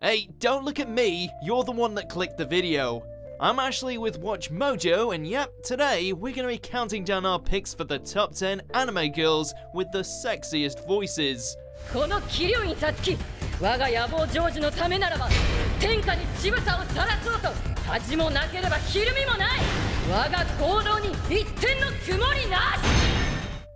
Hey, don't look at me, you're the one that clicked the video. I'm Ashley with WatchMojo, and yep, today we're going to be counting down our picks for the top 10 anime girls with the sexiest voices. このキリュウインサツキ、我が野望成就のためならば天下に乳房を晒そうと恥もなければひるみもない。我が行動に一点の曇りなし。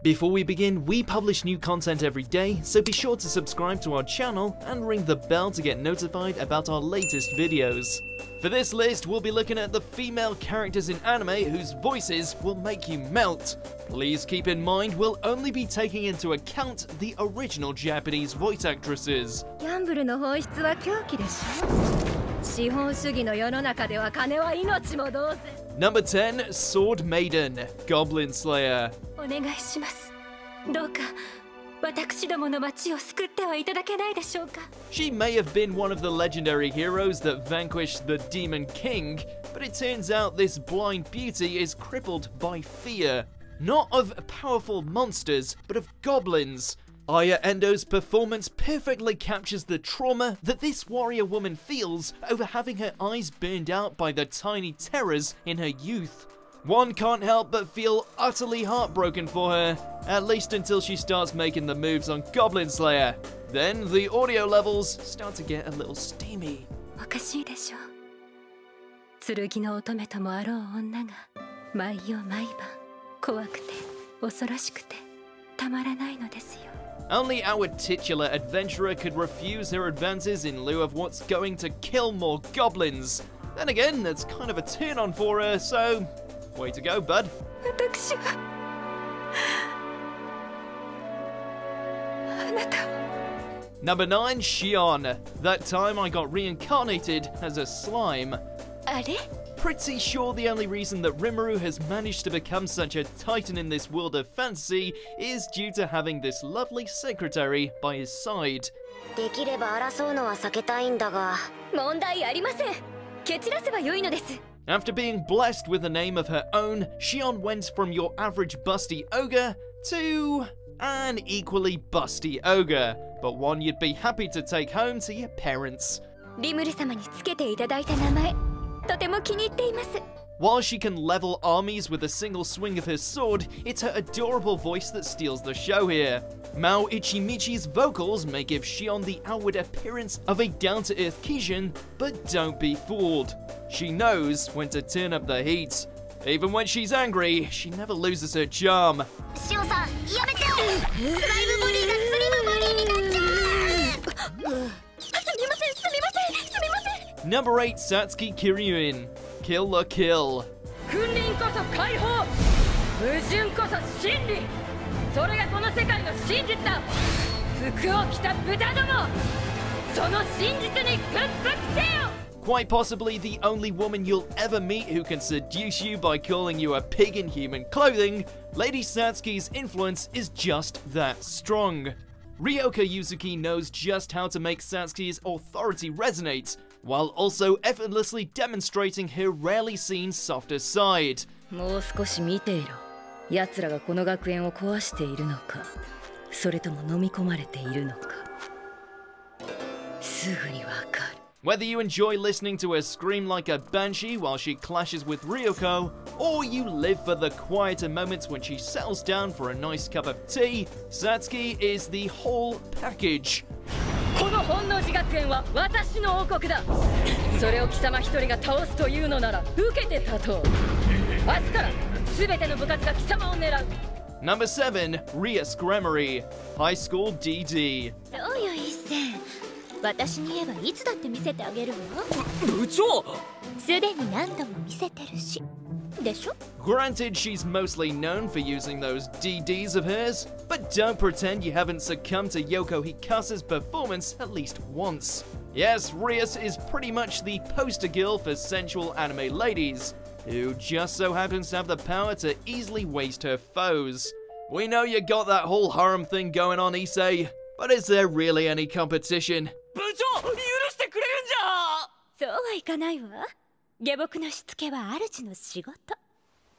Before we begin, we publish new content every day, so be sure to subscribe to our channel and ring the bell to get notified about our latest videos. For this list, we'll be looking at the female characters in anime whose voices will make you melt. Please keep in mind we'll only be taking into account the original Japanese voice actresses. ギャンブルの本質は狂気でしょ。資本主義の世の中では金は命も同然。 Number 10, Sword Maiden, Goblin Slayer. お願いします。どうか私どもの町を救ってはいただけないでしょうか。 She may have been one of the legendary heroes that vanquished the Demon King, but it turns out this blind beauty is crippled by fear. Not of powerful monsters, but of goblins. Aya Endo's performance perfectly captures the trauma that this warrior woman feels over having her eyes burned out by the tiny terrors in her youth. One can't help but feel utterly heartbroken for her, at least until she starts making the moves on Goblin Slayer. Then the audio levels start to get a little steamy. おかしいでしょう。剣の乙女ともあろう女が毎夜毎晩怖くて恐ろしくてたまらないのですよ。 Only our titular adventurer could refuse her advances in lieu of what's going to kill more goblins. Then again, that's kind of a turn-on for her, so way to go, bud. 私はあなたを Number 9, Shion. That time I got reincarnated as a slime. あれ Pretty sure the only reason that Rimuru has managed to become such a titan in this world of fantasy is due to having this lovely secretary by his side. できれば争うのは避けたいんだが。問題ありません。蹴散らせば良いのです。 After being blessed with a name of her own, Shion went from your average busty ogre to an equally busty ogre, but one you'd be happy to take home to your parents. リムル様につけていただいた名前、とても気に入っています。 While she can level armies with a single swing of her sword, it's her adorable voice that steals the show here. Mao Ichimichi's vocals may give Shion the outward appearance of a down-to-earth Kishin, but don't be fooled. She knows when to turn up the heat. Even when she's angry, she never loses her charm. シオンさん、やめてよ。スライムボディがスリムボディになっちゃう。すみません、すみません、すみません。 Number 8, Satsuki Kiryuin, Kill la Kill. 君臨こそ解放、矛盾こそ真理。それがこの世界の真実だ。服を着た豚ども、その真実に屈服せよ。 Quite possibly the only woman you'll ever meet who can seduce you by calling you a pig in human clothing, Lady Satsuki's influence is just that strong. Ryoka Yuzuki knows just how to make Satsuki's authority resonate, while also effortlessly demonstrating her rarely seen softer side. もう少し見ていろ。奴らがこの学園を壊しているのか、それとも飲み込まれているのか。すぐにわかる。 Whether you enjoy listening to her scream like a banshee while she clashes with Ryoko, or you live for the quieter moments when she settles down for a nice cup of tea, Satsuki is the whole package. この本能寺学園は私の王国だ。それを貴様一人が倒すというのなら受けて立とう。明日から全ての部活が貴様を狙う。 Number 7, Rias Gremory, High School DD. そうよ、一戦。私に言えばいつだって見せてあげるわ。部長！すでに何度も見せてるし。でしょ? Granted, she's mostly known for using those DDs of hers, but don't pretend you haven't succumbed to Yoko Hikasa's performance at least once. Yes, Rias is pretty much the poster girl for sensual anime ladies, who just so happens to have the power to easily waste her foes. We know you got that whole harem thing going on, Issei, but is there really any competition? 部長、許してくれるんじゃ。そうはいかないわ。下僕のしつけは主の仕事。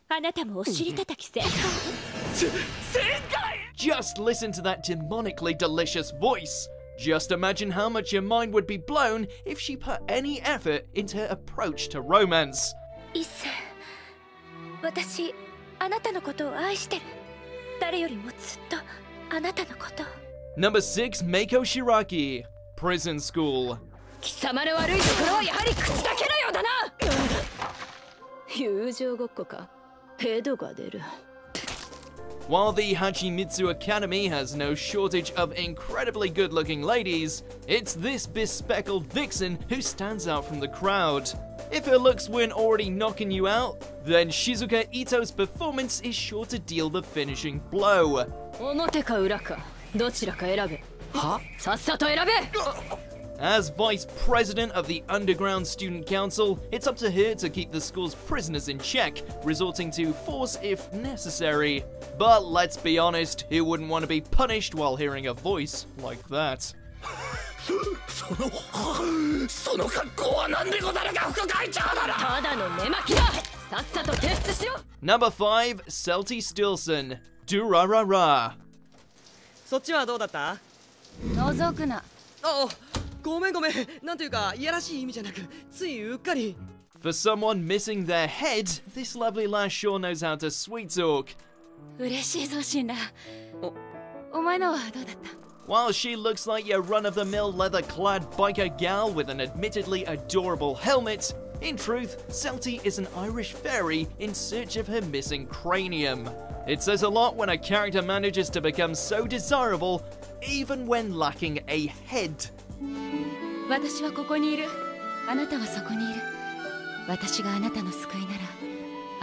あなたもお尻叩きせんか。Just listen to that demonically delicious voice. Just imagine how much your mind would be blown if she put any effort into her approach to romance. 一星、私、あなたのことを愛してる。誰よりもずっとあなたのこと。Number 6, Meiko Shiraki, Prison School. 貴様の悪いところはやはり口だけのようだな。友情ごっこか。ヘドが出る。While the Hachimitsu Academy has no shortage of incredibly good-looking ladies, it's this bespectacled vixen who stands out from the crowd. If her looks weren't already knocking you out, then Shizuka Ito's performance is sure to deal the finishing blow. 表か裏か、どちらか選べ。は？さっさと選べ！ As vice president of the Underground Student Council, it's up to her to keep the school's prisoners in check, resorting to force if necessary. But let's be honest, who wouldn't want to be punished while hearing a voice like that? Number 5, Celty Stilson, Durarara. そっちはどうだった？覗くな。あ、ごめん。なんというか、いやらしい意味じゃなく、ついうっかり。For someone missing their head, this lovely lass sure knows how to sweet talk. 嬉しいぞ、シンラ。お前のはどうだった？ While she looks like your run-of-the-mill leather-clad biker gal with an admittedly adorable helmet, in truth, Celty is an Irish fairy in search of her missing cranium. It says a lot when a character manages to become so desirable, even when lacking a head. 私はここにいる。あなたはそこにいる。私があなたの救いなら、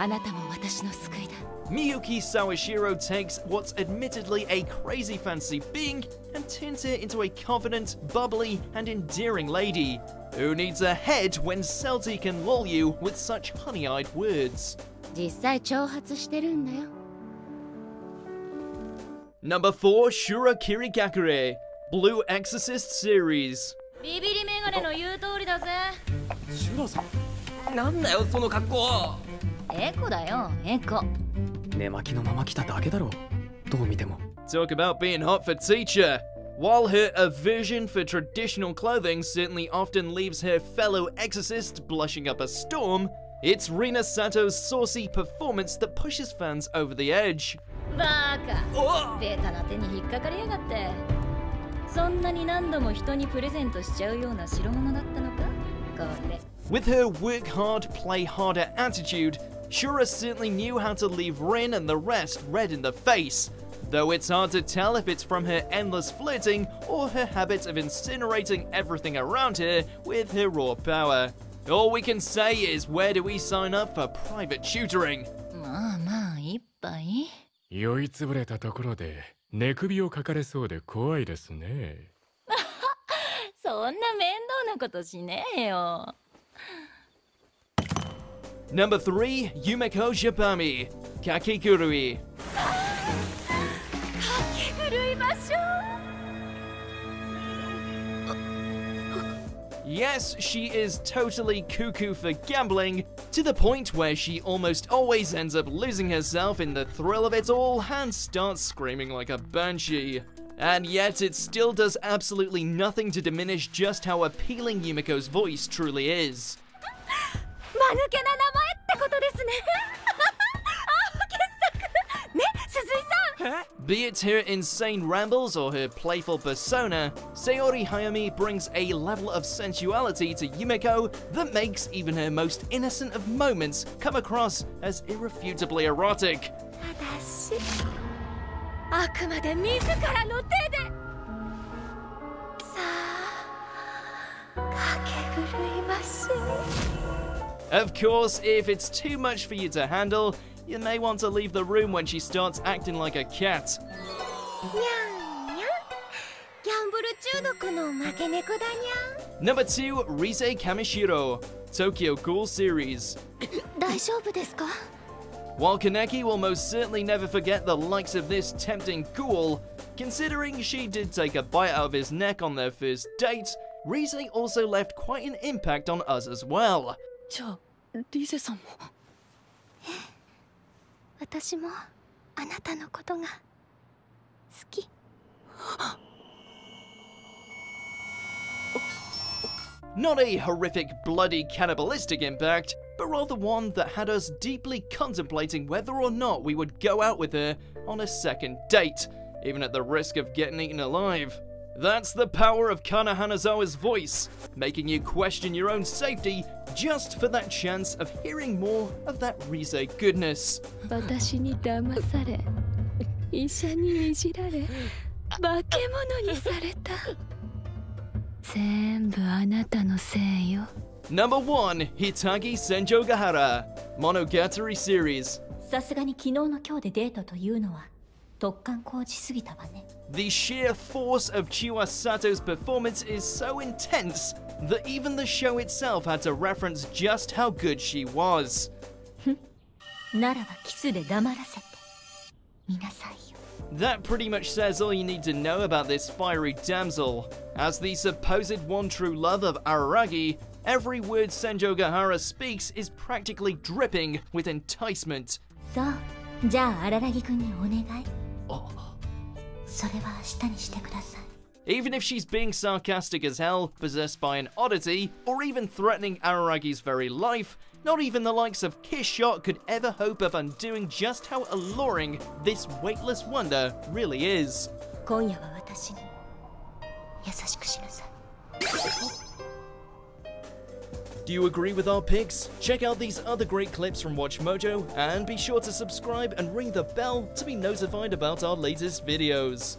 あなたも私の救いだ。Miyuki Sawashiro takes what's admittedly a crazy fantasy being and turns her into a confident, bubbly, and endearing lady. Who needs a head when Celty can lull you with such honey-eyed words? 実際挑発してるんだよ。Number 4, Shura Kirigakure, Blue Exorcist Series. ビビリメガネの言う通りだぜ。シュラさん、なんだよその格好。エコだよ、エコ。寝巻きのまま来ただけだろ。どう見ても。Talk about being hot for teacher. While her aversion for traditional clothing certainly often leaves her fellow exorcist blushing up a storm, it's Rina Sato's saucy performance that pushes fans over the edge. バカ。ベタな手に引っかかりやがって。そんなに何度も人にプレゼントしちゃうような代物だったのか？これ。With her work hard, play harder attitude, Shura certainly knew how to leave Rin and the rest red in the face, though it's hard to tell if it's from her endless flirting or her habit of incinerating everything around her with her raw power. All we can say is, where do we sign up for private tutoring? まあまあ一杯。酔いつぶれたところで寝首をかかれそうで怖いですね。そんな面倒なことしねえよ。Number 3, Yumeko Jabami, Kakegurui. 狂いましょう。Yes, she is totally cuckoo for gambling, to the point where she almost always ends up losing herself in the thrill of it all and starts screaming like a banshee. And yet it still does absolutely nothing to diminish just how appealing Yumiko's voice truly is. 間抜けな名前ってことですね。傑作。ね、鈴井さん。Be it her insane rambles or her playful persona, Sayori Hayami brings a level of sensuality to Yumeko that makes even her most innocent of moments come across as irrefutably erotic. 私、あくまで自らの手で。さあ、かけ狂いましょう。Of course, if it's too much for you to handle, you may want to leave the room when she starts acting like a cat. にゃんにゃん。ギャンブル中毒の負け猫だにゃん。Number 2, Rize Kamishiro, Tokyo Ghoul Series. 大丈夫ですか？ While Kaneki will most certainly never forget the likes of this tempting ghoul, considering she did take a bite out of his neck on their first date, Rize also left quite an impact on us as well. じゃあ、リゼさんも。私もあなたのことが好き。Not a horrific, bloody, cannibalistic impact, but rather one that had us deeply contemplating whether or not we would go out with her on a second date, even at the risk of getting eaten alive. That's the power of Kana Hanazawa's voice, making you question your own safety just for that chance of hearing more of that Rize goodness. 私に騙され、医者にいじられ、化け物にされた。全部あなたのせいよ。Number 1, Hitagi Senjougahara, Monogatari series. さすがに昨日の今日でデートというのは突貫工事すぎたわね。The sheer force of Chiwa Sato's performance is so intense that even the show itself had to reference just how good she was. ならばキスで黙らせて見なさいよ。That pretty much says all you need to know about this fiery damsel. As the supposed one true love of Araragi, every word Senjougahara speaks is practically dripping with enticement. そう、じゃあ荒木くんにお願い。それは明日にしてください。Even if she's being sarcastic as hell, possessed by an oddity, or even threatening Araragi's very life, not even the likes of Kiss Shot could ever hope of undoing just how alluring this weightless wonder really is. 今夜は私に優しくしなさい。Do you agree with our picks? Check out these other great clips from WatchMojo, and be sure to subscribe and ring the bell to be notified about our latest videos.